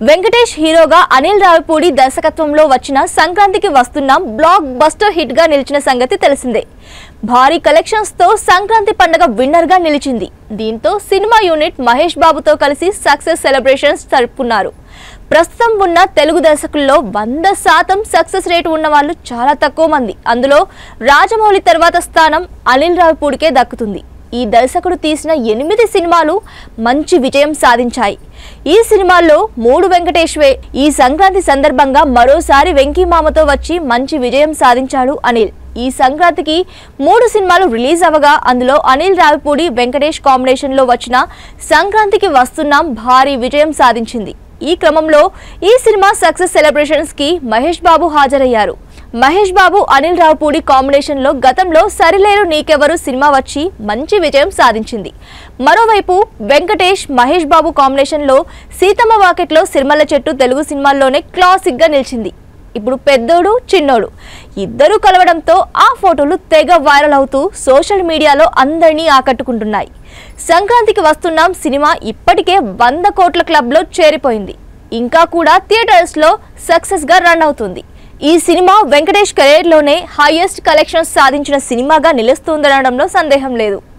వెంకటేష్ హీరోగా అనిల్ రావిపూడి దర్శకత్వంలో వచ్చిన సంక్రాంతికి వస్తున్నాం బ్లాక్ బస్టర్ హిట్ గా నిలిచిన సంగతి తెలిసిందే. భారీ కలెక్షన్స్ తో సంక్రాంతి పండుగ విన్నర్ గా నిలిచింది. దీంతో సినిమా యూనిట్ మహేష్ బాబుతో కలిసి సక్సెస్ సెలబ్రేషన్స్ జరుపుకున్నారు. ప్రస్తుతం ఉన్న తెలుగు దర్శకుల్లో 100% సక్సెస్ రేట్ ఉన్న వాళ్ళు చాలా తక్కువ మంది. అందులో రాజమౌళి తర్వాత స్థానం అనిల్ రావిపూడికే దక్కుతుంది. ఈ దర్శకుడు తీసిన 8 సినిమాలు మంచి విజయం సాధించాయి. ఈ సినిమాల్లో 3 వెంకటేష్వే. ఈ సంక్రాంతి సందర్భంగా మరోసారి వెంకీ మామతో వచ్చి మంచి విజయం సాధించాడు అనిల్. ఈ సంక్రాంతికి 3 సినిమాలు రిలీజ్ అవగా అందులో అనిల్ రావిపూడి వెంకటేష్ కాంబినేషన్ లో వచ్చిన సంక్రాంతికి వస్తున్నాం భారీ విజయం సాధించింది. ఈ క్రమంలో ఈ సినిమా సక్సెస్ సెలబ్రేషన్స్ కి మహేష్ బాబు హాజరయ్యారు. మహేష్ బాబు అనిల్ రావిపూడి కాంబినేషన్ లో గతంలో సరిలేరు నీకెవరు సినిమా వచ్చి మంచి విజయం సాధించింది. మరోవైపు వెంకటేష్ మహేష్ బాబు కాంబినేషన్ లో సీతమ్మ వాకిట్లో సిరిమల్ల చెట్టు తెలుగు సినిమాల్లోనే క్లాసిక్ గా నిలిచింది. ఇప్పుడు పెద్దోడు చిన్నోడు ఇద్దరు కలవడంతో ఆ ఫోటోలు తెగ వైరల్ అవుతూ సోషల్ మీడియాలో అందరినీ ఆకట్టుకుంటున్నాయి. సంక్రాంతికి వస్తున్నాం సినిమా ఇప్పటికే 100 కోట్ల క్లబ్ లో చేరిపోయింది. ఇంకా కూడా థియేటర్స్ లో సక్సెస్ గా రన్ అవుతుంది. ఈ సినిమా వెంకటేష్ కెరీర్ లోనే హైయెస్ట్ కలెక్షన్స్ సాధించిన సినిమాగా నిలుస్తుందనడంలో సందేహం లేదు.